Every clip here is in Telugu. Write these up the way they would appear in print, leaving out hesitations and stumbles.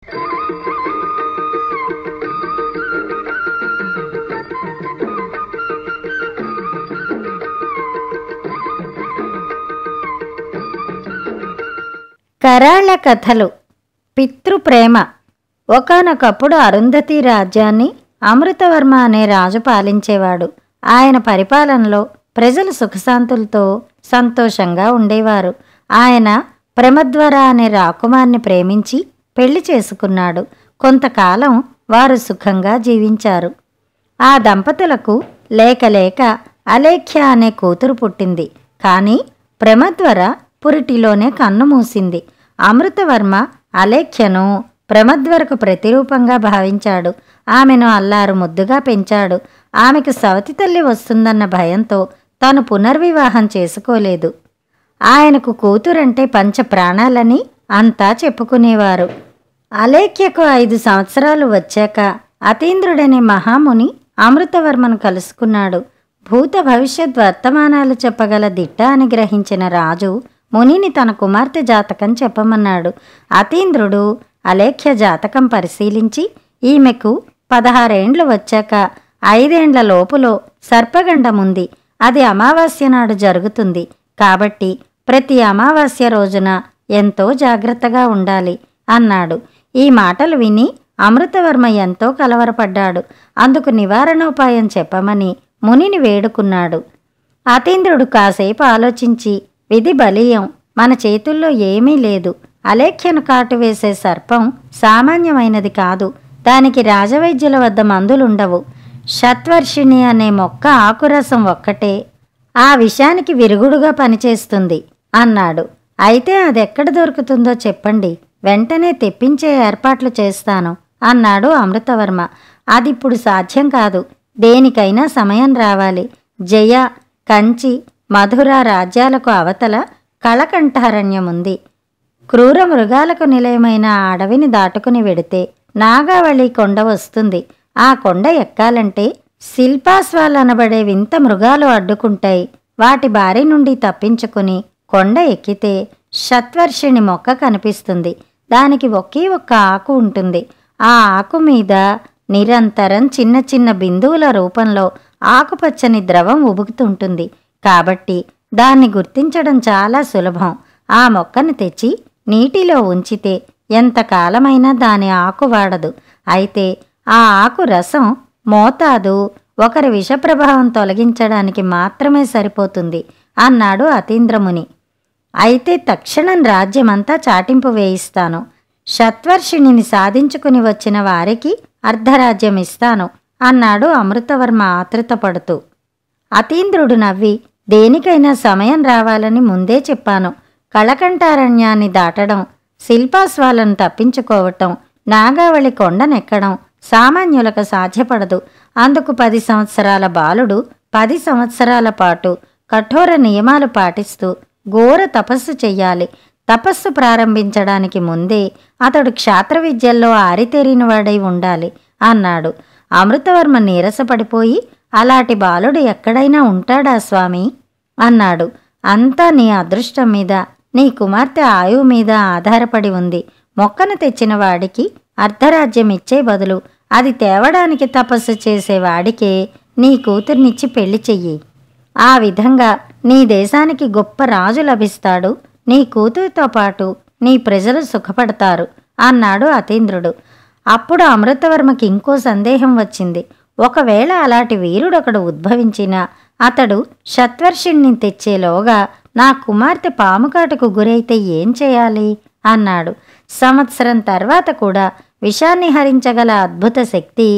కరాళ కథలు. పితృప్రేమ. ఒకానొకప్పుడు అరుంధతి రాజ్యాన్ని అమృతవర్మ అనే రాజు పాలించేవాడు. ఆయన పరిపాలనలో ప్రజలు సుఖశాంతులతో సంతోషంగా ఉండేవారు. ఆయన ప్రమద్వర అనే రాకుమార్ని ప్రేమించి పెళ్లి చేసుకున్నాడు. కొంతకాలం వారు సుఖంగా జీవించారు. ఆ దంపతులకు లేక అలేఖ్య అనే కూతురు పుట్టింది. కానీ ప్రమద్వర పురిటిలోనే కన్ను మూసింది. అమృతవర్మ అలేఖ్యను ప్రమద్వరకు ప్రతిరూపంగా భావించాడు. ఆమెను అల్లారు ముద్దుగా పెంచాడు. ఆమెకు సవతి తల్లి వస్తుందన్న భయంతో తాను పునర్వివాహం చేసుకోలేదు. ఆయనకు కూతురంటే పంచ ప్రాణాలని అంతా చెప్పుకునేవారు. అలేఖ్యకు 5 సంవత్సరాలు వచ్చాక అతీంద్రుడనే మహాముని అమృతవర్మను కలుసుకున్నాడు. భూత భవిష్యత్ వర్తమానాలు చెప్పగల దిట్ట అని గ్రహించిన రాజు మునిని తన కుమార్తె జాతకం చెప్పమన్నాడు. అతీంద్రుడు అలేఖ్య జాతకం పరిశీలించి ఈమెకు 16 ఏండ్లు వచ్చాక 5 ఏండ్ల లోపులో సర్పగండముంది. అది అమావాస్య నాడు జరుగుతుంది. కాబట్టి ప్రతి అమావాస్య రోజున ఎంతో జాగ్రత్తగా ఉండాలి అన్నాడు. ఈ మాటలు విని అమృతవర్మ ఎంతో కలవరపడ్డాడు. అందుకు నివారణోపాయం చెప్పమని మునిని వేడుకున్నాడు. అతీంద్రుడు కాసేపు ఆలోచించి, విధి బలీయం, మన చేతుల్లో ఏమీ లేదు. అలేఖ్యను కాటువేసే సర్పం సామాన్యమైనది కాదు. దానికి రాజవైద్యుల వద్ద మందులుండవు. శత్వర్షిణి అనే మొక్క ఆకురసం ఒక్కటే ఆ విషానికి విరుగుడుగా పనిచేస్తుంది అన్నాడు. అయితే అదెక్కడ దొరుకుతుందో చెప్పండి, వెంటనే తెప్పించే ఏర్పాట్లు చేస్తాను అన్నాడు అమృతవర్మ. అదిప్పుడు సాధ్యం కాదు. దేనికైనా సమయం రావాలి. జయ, కంచి, మధుర రాజ్యాలకు అవతల కళకంఠారణ్యముంది. క్రూర మృగాలకు నిలయమైన ఆ అడవిని దాటుకుని వెడితే నాగావళి కొండ వస్తుంది. ఆ కొండ ఎక్కాలంటే శిల్పాస్వాలనబడే వింత మృగాలు అడ్డుకుంటాయి. వాటి బారి నుండి తప్పించుకుని కొండ ఎక్కితే శత్వర్షిణి మొక్క కనిపిస్తుంది. దానికి ఒకే ఒక్క ఆకు ఉంటుంది. ఆ ఆకు మీద నిరంతరం చిన్న చిన్న బిందువుల రూపంలో ఆకుపచ్చని ద్రవం ఉబుకుతుంటుంది. కాబట్టి దాన్ని గుర్తించడం చాలా సులభం. ఆ మొక్కను తెచ్చి నీటిలో ఉంచితే ఎంతకాలమైనా దాని ఆకు వాడదు. అయితే ఆ ఆకు రసం మోతాదు ఒకరి విషప్రభావం తొలగించడానికి మాత్రమే సరిపోతుంది అన్నాడు అతీంద్రముని. అయితే తక్షణం రాజ్యమంతా చాటింపు వేయిస్తాను. శత్వర్షిణిని సాధించుకుని వచ్చిన వారికి అర్ధరాజ్యం ఇస్తాను అన్నాడు అమృతవర్మ ఆతృతపడుతూ. అతీంద్రుడు నవ్వి, దేనికైనా సమయం రావాలని ముందే చెప్పాను. కళకంఠారణ్యాన్ని దాటడం, శిల్పాస్వాలను తప్పించుకోవటం, నాగావళి కొండనెక్కడం సామాన్యులకు సాధ్యపడదు. అందుకు 10 సంవత్సరాల బాలుడు 10 సంవత్సరాల పాటు కఠోర నియమాలు పాటిస్తూ ఘోర తపస్సు చెయ్యాలి. తపస్సు ప్రారంభించడానికి ముందే అతడు క్షాత్ర విద్యల్లో ఆరితేరినవాడై ఉండాలి అన్నాడు. అమృతవర్మ నీరసపడిపోయి, అలాంటి బాలుడు ఎక్కడైనా ఉంటాడా స్వామి అన్నాడు. అంతా నీ అదృష్టం మీద, నీ కుమార్తె ఆయువు మీద ఆధారపడి ఉంది. మొక్కను తెచ్చిన వాడికి అర్ధరాజ్యం ఇచ్చే బదులు అది తేవడానికి తపస్సు చేసేవాడికే నీ కూతుర్నిచ్చి పెళ్లి చెయ్యి. ఆ విధంగా నీ దేశానికి గొప్ప రాజు లభిస్తాడు. నీ కూతురితో పాటు నీ ప్రజలు సుఖపడతారు అన్నాడు అతీంద్రుడు. అప్పుడు అమృతవర్మకి ఇంకో సందేహం వచ్చింది. ఒకవేళ అలాంటి వీరుడొకడు ఉద్భవించినా అతడు శత్వర్షిణ్ణి తెచ్చేలోగా నా కుమార్తె పాముకాటుకు గురైతే ఏం చేయాలి అన్నాడు. సంవత్సరం తర్వాత కూడా విషాన్ని హరించగల అద్భుత శక్తి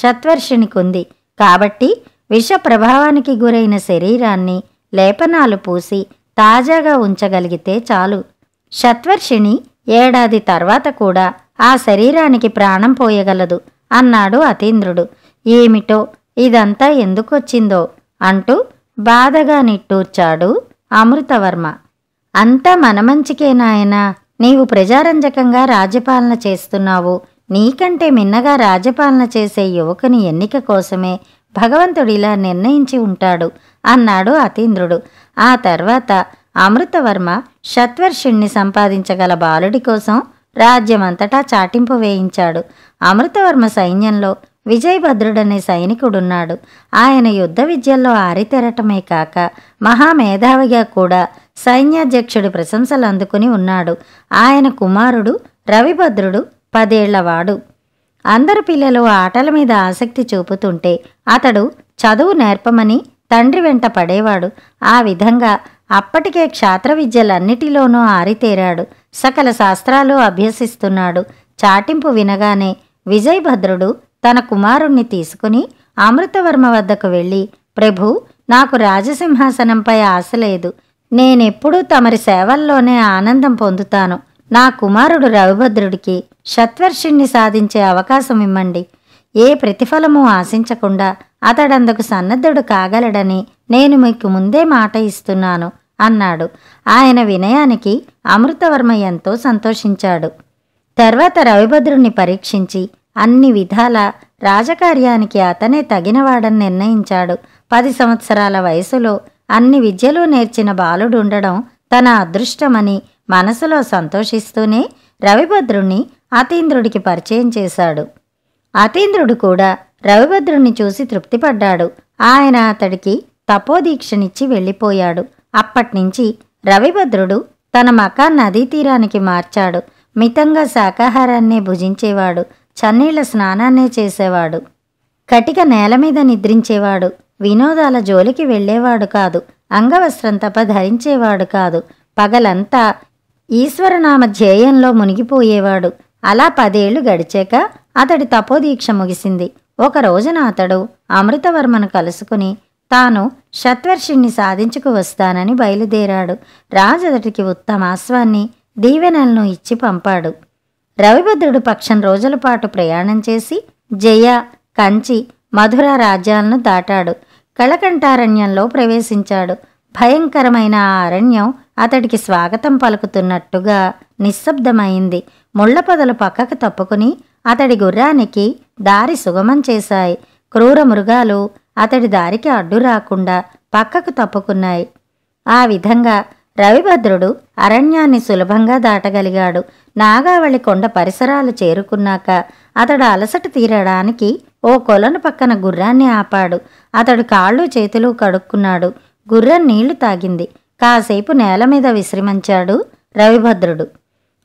శత్వర్షిణికుంది. కాబట్టి విష ప్రభావానికి గురైన శరీరాన్ని లేపనాలు పూసి తాజాగా ఉంచగలిగితే చాలు. శత్వర్షిణి ఏడాది తర్వాత కూడా ఆ శరీరానికి ప్రాణం పోయగలదు అన్నాడు అతీంద్రుడు. ఏమిటో ఇదంతా ఎందుకొచ్చిందో అంటూ బాధగా నిట్టూర్చాడు అమృతవర్మ. అంతా మన మంచికే నాయనా. నీవు ప్రజారంజకంగా రాజ్యపాలన చేస్తున్నావు. నీకంటే మిన్నగా రాజ్యపాలన చేసే యువకుని ఎన్నిక కోసమే భగవంతుడిలా నిర్ణయించి ఉంటాడు అన్నాడు అతీంద్రుడు. ఆ తర్వాత అమృతవర్మ శత్వర్షిణ్ణి సంపాదించగల బాలుడి కోసం రాజ్యమంతటా చాటింపు వేయించాడు. అమృతవర్మ సైన్యంలో విజయభద్రుడనే సైనికుడున్నాడు. ఆయన యుద్ధ విద్యల్లో ఆరితేరటమే కాక మహామేధావిగా కూడా సైన్యాధ్యక్షుడి ప్రశంసలు అందుకుని ఉన్నాడు. ఆయన కుమారుడు రవిభద్రుడు 10 ఏళ్లవాడు. అందరు పిల్లలు ఆటల మీద ఆసక్తి చూపుతుంటే అతడు చదువు నేర్పమని తండ్రి వెంట పడేవాడు. ఆ విధంగా అప్పటికే క్షాత్ర విద్యలన్నిటిలోనూ ఆరితేరాడు. సకల శాస్త్రాలు అభ్యసిస్తున్నాడు. చాటింపు వినగానే విజయభద్రుడు తన కుమారుణ్ణి తీసుకుని అమృతవర్మ వద్దకు వెళ్ళి, ప్రభూ, నాకు రాజసింహాసనంపై ఆశ లేదు. నేనెప్పుడూ తమరి సేవల్లోనే ఆనందం పొందుతాను. నా కుమారుడు రవిభద్రుడికి షత్వర్షిణ్ణి సాధించే అవకాశం ఇమ్మండి. ఏ ప్రతిఫలమూ ఆశించకుండా అతడందుకు సన్నద్ధుడు కాగలడని నేను మీకు ముందే మాట ఇస్తున్నాను అన్నాడు. ఆయన వినయానికి అమృతవర్మ ఎంతో సంతోషించాడు. తర్వాత రవిభద్రుణ్ణి పరీక్షించి అన్ని విధాల రాజకార్యానికి అతనే తగినవాడని నిర్ణయించాడు. 10 సంవత్సరాల వయసులో అన్ని విద్యలు నేర్చిన బాలుడుండడం తన అదృష్టమని మనసులో సంతోషిస్తూనే రవిభద్రుణ్ణి అతీంద్రుడికి పరిచయం చేశాడు. అతీంద్రుడు కూడా రవిభద్రుణ్ణి చూసి తృప్తిపడ్డాడు. ఆయన అతడికి తపోదీక్షనిచ్చి వెళ్ళిపోయాడు. అప్పట్నుంచి రవిభద్రుడు తన మకాన్ నదీ తీరానికి మార్చాడు. మితంగా శాకాహారాన్నే భుజించేవాడు. చన్నీళ్ల స్నానాన్నే చేసేవాడు. కటిక నేల మీద నిద్రించేవాడు. వినోదాల జోలికి వెళ్ళేవాడు కాదు. అంగవస్త్రం తప్ప ధరించేవాడు కాదు. పగలంతా ఈశ్వరనామ ధ్యేయంలో మునిగిపోయేవాడు. అలా 10 ఏళ్లు గడిచాక అతడి తపోదీక్ష ముగిసింది. ఒక రోజున అతడు అమృతవర్మను కలుసుకుని తాను షత్వర్షిణ్ణి సాధించుకు వస్తానని బయలుదేరాడు. రాజు అతడికి ఉత్తమాశ్వాన్ని దీవెనలను ఇచ్చి పంపాడు. రవిభద్రుడు పక్షం రోజుల పాటు ప్రయాణం చేసి జయ, కంచి, మధుర రాజ్యాలను దాటాడు. కళకంఠారణ్యంలో ప్రవేశించాడు. భయంకరమైన ఆ అరణ్యం అతడికి స్వాగతం పలుకుతున్నట్టుగా నిశ్శబ్దమైంది. ముళ్ల పొదలు పక్కకు తప్పుకుని అతడి గుర్రానికి దారి సుగమం చేశాయి. క్రూర మృగాలు అతడి దారికి అడ్డు రాకుండా పక్కకు తప్పుకున్నాయి. ఆ విధంగా రవిభద్రుడు అరణ్యాన్ని సులభంగా దాటగలిగాడు. నాగావళి కొండ పరిసరాలు చేరుకున్నాక అతడు అలసట తీరడానికి ఓ కొలను పక్కన గుర్రాన్ని ఆపాడు. అతడు కాళ్ళు చేతులు కడుక్కున్నాడు. గుర్రం నీళ్లు తాగింది. కాసేపు నేల మీద విశ్రమించాడు రవిభద్రుడు.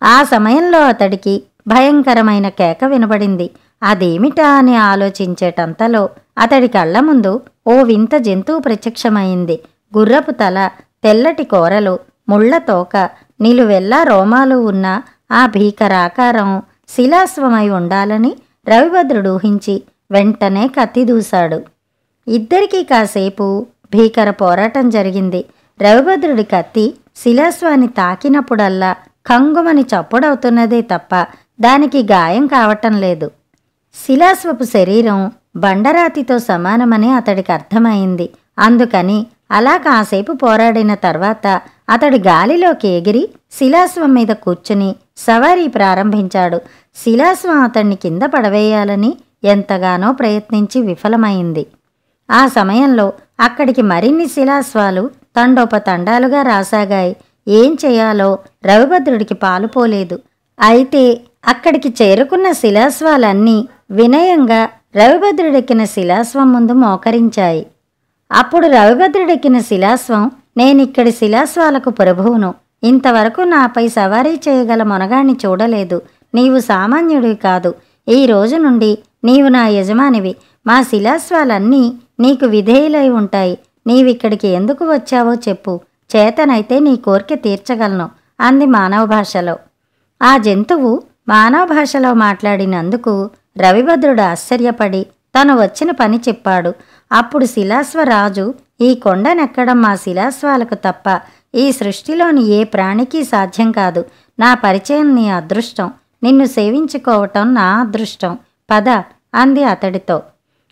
ఆ సమయంలో అతడికి భయంకరమైన కేక వినబడింది. అదేమిటా అని ఆలోచించేటంతలో అతడి కళ్ల ముందు ఓ వింత జంతువు ప్రత్యక్షమైంది. గుర్రపు తల, తెల్లటి కోరలు, ముళ్ల తోక, నిలువెల్లా రోమాలు ఉన్న ఆ భీకరాకారం శిలాశ్వమై ఉండాలని రవిభద్రుడు ఊహించి వెంటనే కత్తి దూశాడు. ఇద్దరికీ కాసేపు భీకర పోరాటం జరిగింది. రవిభద్రుడి కత్తి శిలాశ్వాన్ని తాకినప్పుడల్లా కంగుమని చప్పుడవుతున్నదే తప్ప దానికి గాయం కావటం లేదు. శిలాశ్వపు శరీరం బండరాతితో సమానమని అతడికి అర్థమైంది. అందుకని అలా కాసేపు పోరాడిన తర్వాత అతడు గాలిలోకి ఎగిరి శిలాశ్వం మీద కూర్చుని సవారీ ప్రారంభించాడు. శిలాశ్వం అతన్ని కింద పడవేయాలని ఎంతగానో ప్రయత్నించి విఫలమైంది. ఆ సమయంలో అక్కడికి మరిన్ని శిలాశ్వాలు తండోపతండాలుగా రాసాగాయి. ఏం చేయాలో రవిభద్రుడికి పాలుపోలేదు. అయితే అక్కడికి చేరుకున్న శిలాశ్వాలన్నీ వినయంగా రవిభద్రుడెక్కిన శిలాశ్వం ముందు మోకరించాయి. అప్పుడు రవిభద్రుడెక్కిన శిలాశ్వం, నేనిక్కడి శిలాశ్వాలకు ప్రభువును. ఇంతవరకు నాపై సవారీ చేయగల మొనగాణ్ణి చూడలేదు. నీవు సామాన్యుడివి కాదు. ఈ రోజు నుండి నీవు నా యజమానివి. మా శిలాశ్వాలన్నీ నీకు విధేయులై ఉంటాయి. నీవిక్కడికి ఎందుకు వచ్చావో చెప్పు. చేతనైతే నీ కోరిక తీర్చగలను అంది మానవ భాషలో. ఆ జంతువు మానవ భాషలో మాట్లాడినందుకు రవిభద్రుడు ఆశ్చర్యపడి తను వచ్చిన పని చెప్పాడు. అప్పుడు శిలాశ్వరాజు, ఈ కొండనెక్కడం మా శిలాశ్వాలకు తప్ప ఈ సృష్టిలోని ఏ ప్రాణికి సాధ్యం కాదు. నా పరిచయం నీ అదృష్టం. నిన్ను సేవించుకోవటం నా అదృష్టం. పద అంది అతడితో.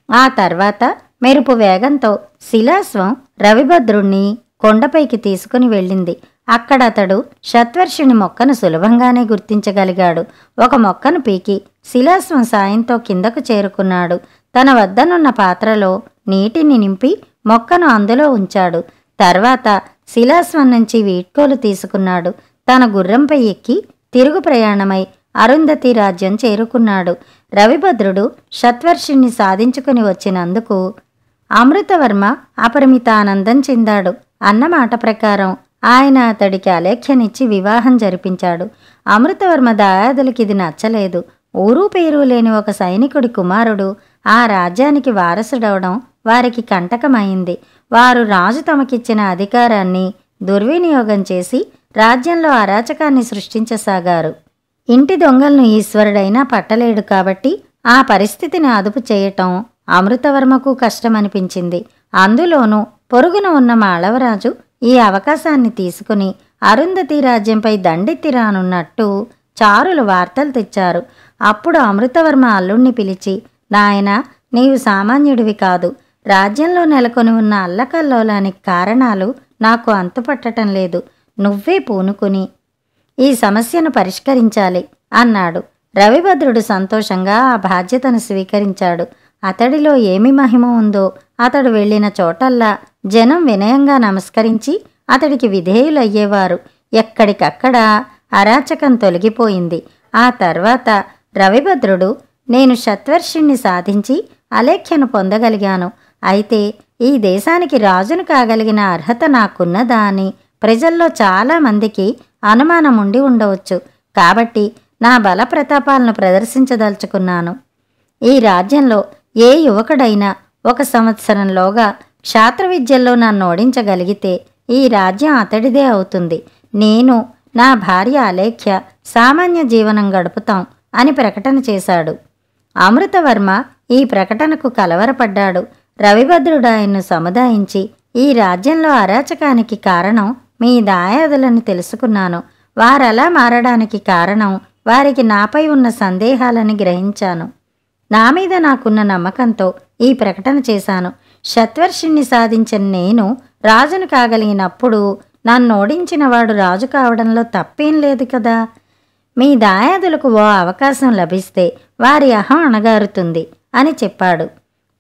ఆ తర్వాత మెరుపు వేగంతో శిలాశ్వం రవిభద్రుణ్ణి కొండపైకి తీసుకుని వెళ్ళింది. అక్కడతడు షత్వర్షిణి మొక్కను సులభంగానే గుర్తించగలిగాడు. ఒక మొక్కను పీకి శిలాశ్వం సాయంతో కిందకు చేరుకున్నాడు. తన వద్దనున్న పాత్రలో నీటిని నింపి మొక్కను అందులో ఉంచాడు. తర్వాత శిలాశ్వం నుంచి వీడ్కోలు తీసుకున్నాడు. తన గుర్రంపై ఎక్కి తిరుగు ప్రయాణమై అరుంధతి రాజ్యం చేరుకున్నాడు. రవిభద్రుడు శత్వర్షిణ్ణి సాధించుకుని వచ్చినందుకు అమృతవర్మ అపరిమిత ఆనందం చెందాడు. అన్నమాట ప్రకారం ఆయన అతడికి అలేఖ్యనిచ్చి వివాహం జరిపించాడు. అమృతవర్మ దాయాదులకి ఇది నచ్చలేదు. ఊరు పేరు లేని ఒక సైనికుడి కుమారుడు ఆ రాజ్యానికి వారసుడవడం వారికి కంటకమైంది. వారు రాజు తమకిచ్చిన అధికారాన్ని దుర్వినియోగం చేసి రాజ్యంలో అరాచకాన్ని సృష్టించసాగారు. ఇంటి దొంగలను ఈశ్వరుడైనా పట్టలేడు కాబట్టి ఆ పరిస్థితిని అదుపు చేయటం అమృతవర్మకు కష్టమనిపించింది. అందులోనూ పొరుగున ఉన్న మాళవరాజు ఈ అవకాశాన్ని తీసుకుని అరుంధతి రాజ్యంపై దండెత్తి రానున్నట్టు చారులు వార్తలు తెచ్చారు. అప్పుడు అమృతవర్మ అల్లుణ్ణి పిలిచి, నాయనా, నీవు సామాన్యుడివి కాదు. రాజ్యంలో నెలకొని ఉన్న అల్లకల్లోలానికి కారణాలు నాకు అంతుపట్టటం లేదు. నువ్వే పూనుకుని ఈ సమస్యను పరిష్కరించాలి అన్నాడు. రవిభద్రుడు సంతోషంగా ఆ బాధ్యతను స్వీకరించాడు. అతడిలో ఏమి మహిమ ఉందో అతడు వెళ్ళిన చోటల్లా జనం వినయంగా నమస్కరించి అతడికి విధేయులయ్యేవారు. ఎక్కడికక్కడ అరాచకం తొలగిపోయింది. ఆ తర్వాత రవిభద్రుడు, నేను శత్వర్షిణ్ణి సాధించి అలేఖ్యను పొందగలిగాను. అయితే ఈ దేశానికి రాజును కాగలిగిన అర్హత నాకున్నదా అని ప్రజల్లో చాలామందికి అనుమానం ఉండి ఉండవచ్చు. కాబట్టి నా బల ప్రతాపాలను ప్రదర్శించదలుచుకున్నాను. ఈ రాజ్యంలో ఏ యువకుడైనా 1 సంవత్సరంలోగా క్షాత్ర విద్యల్లో నన్ను ఓడించగలిగితే ఈ రాజ్యం అతడిదే అవుతుంది. నేను, నా భార్య అలేఖ్య సామాన్య జీవనం గడుపుతాం అని ప్రకటన చేశాడు. అమృతవర్మ ఈ ప్రకటనకు కలవరపడ్డాడు. రవిభద్రుడు ఆయన్ను సముదాయించి, ఈ రాజ్యంలో అరాచకానికి కారణం మీ దాయాదులని తెలుసుకున్నాను. వారలా మారడానికి కారణం వారికి నాపై ఉన్న సందేహాలని గ్రహించాను. నా మీద నాకున్న నమ్మకంతో ఈ ప్రకటన చేశాను. శత్వర్షిణ్ణి సాధించిన నేను రాజును కాగలిగినప్పుడు నన్ను ఓడించిన వాడు రాజు కావడంలో తప్పేం లేదు కదా. మీ దాయాదులకు ఓ అవకాశం లభిస్తే వారి అహం అణగారుతుంది అని చెప్పాడు.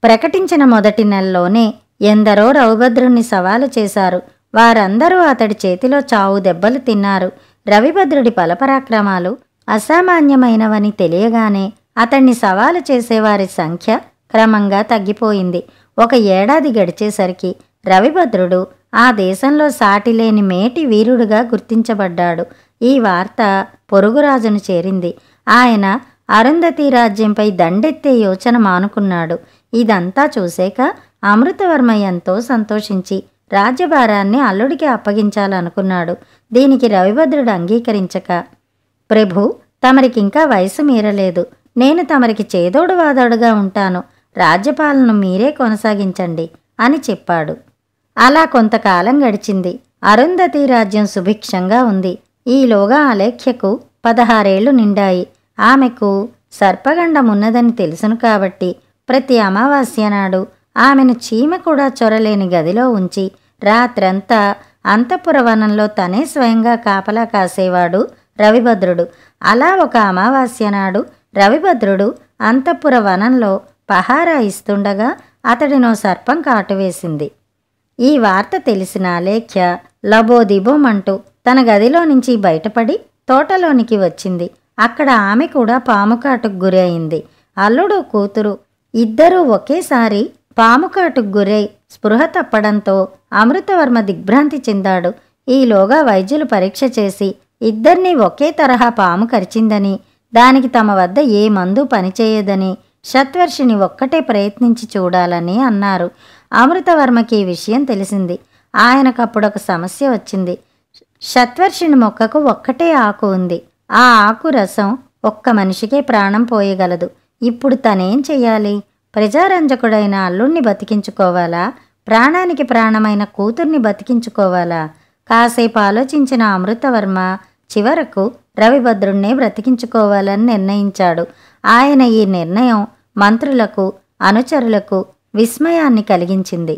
ప్రకటించిన మొదటి నెలలోనే ఎందరో రవిభద్రుణ్ణి సవాలు చేశారు. వారందరూ అతడి చేతిలో చావు దెబ్బలు తిన్నారు. రవిభద్రుడి బలపరాక్రమాలు అసామాన్యమైనవని తెలియగానే అతన్ని సవాలు చేసేవారి సంఖ్య క్రమంగా తగ్గిపోయింది. 1 ఏడాది గడిచేసరికి రవిభద్రుడు ఆ దేశంలో సాటిలేని మేటి వీరుడుగా గుర్తించబడ్డాడు. ఈ వార్త పొరుగురాజును చేరింది. ఆయన అరుంధతి రాజ్యంపై దండెత్తే యోచన మానుకున్నాడు. ఇదంతా చూశాక అమృతవర్మ ఎంతో సంతోషించి రాజ్యభారాన్ని అల్లుడికి అప్పగించాలనుకున్నాడు. దీనికి రవిభద్రుడు అంగీకరించక, ప్రభు, తమరికింకా వయసు మీరలేదు. నేను తమరికి చేదోడు వాదోడుగా ఉంటాను. రాజ్యపాలన మీరే కొనసాగించండి అని చెప్పాడు. అలా కొంతకాలం గడిచింది. అరుంధతి రాజ్యం సుభిక్షంగా ఉంది. ఈలోగా అలేఖ్యకు 16 ఏళ్లు నిండాయి. ఆమెకు సర్పగండం ఉన్నదని తెలుసును కాబట్టి ప్రతి అమావాస్య నాడు ఆమెను చీమ కూడా చొరలేని గదిలో ఉంచి రాత్రంతా అంతఃపురవనంలో తనే స్వయంగా కాపలా కాసేవాడు రవిభద్రుడు. అలా ఒక అమావాస్య నాడు రవిభద్రుడు అంతఃపుర వనంలో పహారా ఇస్తుండగా అతడినో సర్పం కాటువేసింది. ఈ వార్త తెలిసిన అలేఖ్య లబోదిబోమంటూ తన గదిలో నుంచి బయటపడి తోటలోనికి వచ్చింది. అక్కడ ఆమె కూడా పాముకాటుకు గురి అయింది. అల్లుడు కూతురు ఇద్దరూ ఒకేసారి పాముకాటుకు గురై స్పృహ తప్పడంతో అమృతవర్మ దిగ్భ్రాంతి చెందాడు. ఈలోగా వైద్యులు పరీక్ష చేసి ఇద్దరినీ ఒకే తరహా పాము కరిచిందని, దానికి తమ వద్ద ఏ మందు పనిచేయదని, శత్వర్షిని ఒక్కటే ప్రయత్నించి చూడాలని అన్నారు. అమృతవర్మకి ఈ విషయం తెలిసింది. ఆయనకప్పుడొక సమస్య వచ్చింది. శత్వర్షిని మొక్కకు ఒక్కటే ఆకు ఉంది. ఆ ఆకు రసం ఒక్క మనిషికే ప్రాణం పోయగలదు. ఇప్పుడు తనేం చెయ్యాలి? ప్రజారంజకుడైన అల్లుణ్ణి బతికించుకోవాలా? ప్రాణానికి ప్రాణమైన కూతుర్ని బతికించుకోవాలా? కాసేపు ఆలోచించిన అమృతవర్మ చివరకు రవిభద్రుణ్ణే బ్రతికించుకోవాలని నిర్ణయించాడు. ఆయన ఈ నిర్ణయం మంత్రులకు, అనుచరులకు విస్మయాన్ని కలిగించింది.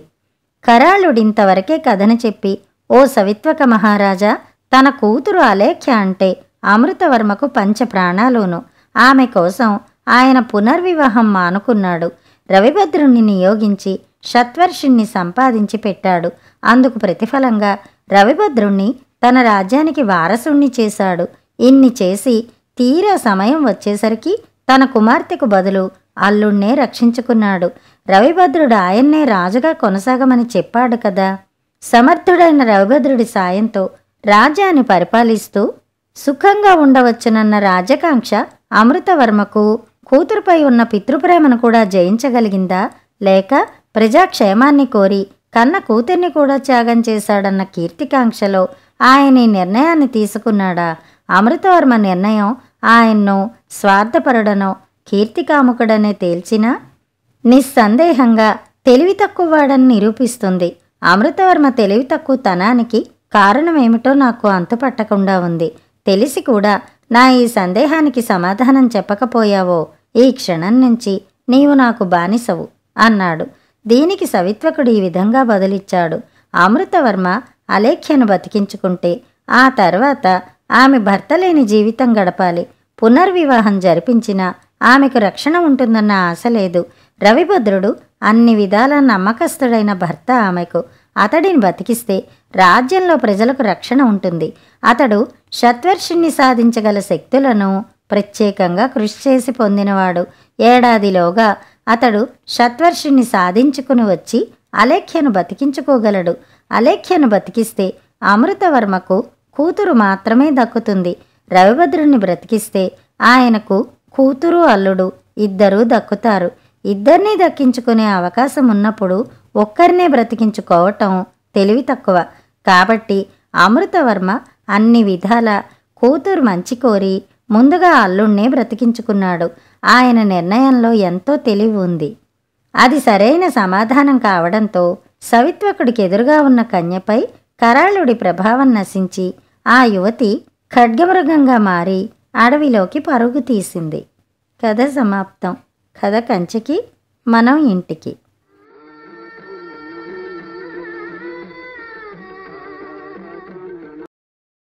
కరాళుడింతవరకే కథను చెప్పి, ఓ సవిత్వక మహారాజా, తన కూతురు అలేఖ్య అంటే అమృతవర్మకు పంచ ప్రాణాలును. ఆమె కోసం ఆయన పునర్వివాహం మానుకున్నాడు. రవిభద్రుణ్ణి నియోగించి శత్వర్షిణ్ణి సంపాదించి పెట్టాడు. అందుకు ప్రతిఫలంగా రవిభద్రుణ్ణి తన రాజ్యానికి వారసుణ్ణి చేశాడు. ఇన్ని చేసి తీరా సమయం వచ్చేసరికి తన కుమార్తెకు బదులు అల్లుణ్ణే రక్షించుకున్నాడు. రవిభద్రుడు ఆయన్నే రాజుగా కొనసాగమని చెప్పాడు కదా. సమర్థుడైన రవిభద్రుడి సాయంతో రాజ్యాన్ని పరిపాలిస్తూ సుఖంగా ఉండవచ్చునన్న రాజకాంక్ష అమృతవర్మకు కూతురుపై ఉన్న పితృప్రేమను కూడా జయించగలిగిందా, లేక ప్రజాక్షేమాన్ని కోరి కన్న కూతుర్ని కూడా త్యాగం చేశాడన్న కీర్తికాంక్షలో ఆయన ఈ నిర్ణయాన్ని తీసుకున్నాడా? అమృతవర్మ నిర్ణయం ఆయన్ను స్వార్థపరుడనో కీర్తికాముకుడనే తేల్చినా నిస్సందేహంగా తెలివి తక్కువవాడని నిరూపిస్తుంది. అమృతవర్మ తెలివి తక్కువతనానికి కారణమేమిటో నాకు అంతుపట్టకుండా ఉంది. తెలిసి కూడా నా ఈ సందేహానికి సమాధానం చెప్పకపోయావో ఈ క్షణం నుంచి నీవు నాకు బానిసవు అన్నాడు. దీనికి సవిత్వకుడు ఈ విధంగా బదులిచ్చాడు. అమృతవర్మ అలేఖ్యను బతికించుకుంటే ఆ తర్వాత ఆమె భర్త లేని జీవితం గడపాలి. పునర్వివాహం జరిపించినా ఆమెకు రక్షణ ఉంటుందన్న ఆశ లేదు. రవిభద్రుడు అన్ని విధాల నమ్మకస్తుడైన భర్త ఆమెకు. అతడిని బతికిస్తే రాజ్యంలో ప్రజలకు రక్షణ ఉంటుంది. అతడు శత్వర్షిణ్ణి సాధించగల శక్తులను ప్రత్యేకంగా కృషి చేసి పొందినవాడు. ఏడాదిలోగా అతడు శత్వర్షిణ్ణి సాధించుకుని వచ్చి అలేఖ్యను బతికించుకోగలడు. అలేఖ్యను బతికిస్తే అమృతవర్మకు కూతురు మాత్రమే దక్కుతుంది. రవిభద్రుణ్ణి బ్రతికిస్తే ఆయనకు కూతురు అల్లుడు ఇద్దరూ దక్కుతారు. ఇద్దరినీ దక్కించుకునే అవకాశం ఉన్నప్పుడు ఒక్కరినే బ్రతికించుకోవటం తెలివి తక్కువ. కాబట్టి అమృతవర్మ అన్ని విధాల కూతురు మంచి కోరి ముందుగా అల్లుణ్ణే బ్రతికించుకున్నాడు. ఆయన నిర్ణయంలో ఎంతో తెలివి ఉంది. అది సరైన సమాధానం కావడంతో సవిత్వకుడికి ఎదురుగా ఉన్న కన్యపై కరాళుడి ప్రభావం నశించి ఆ యువతి ఖడ్గమృగంగా మారి అడవిలోకి పరుగు తీసింది. కథ సమాప్తం. కథ కంచికి, మనం ఇంటికి.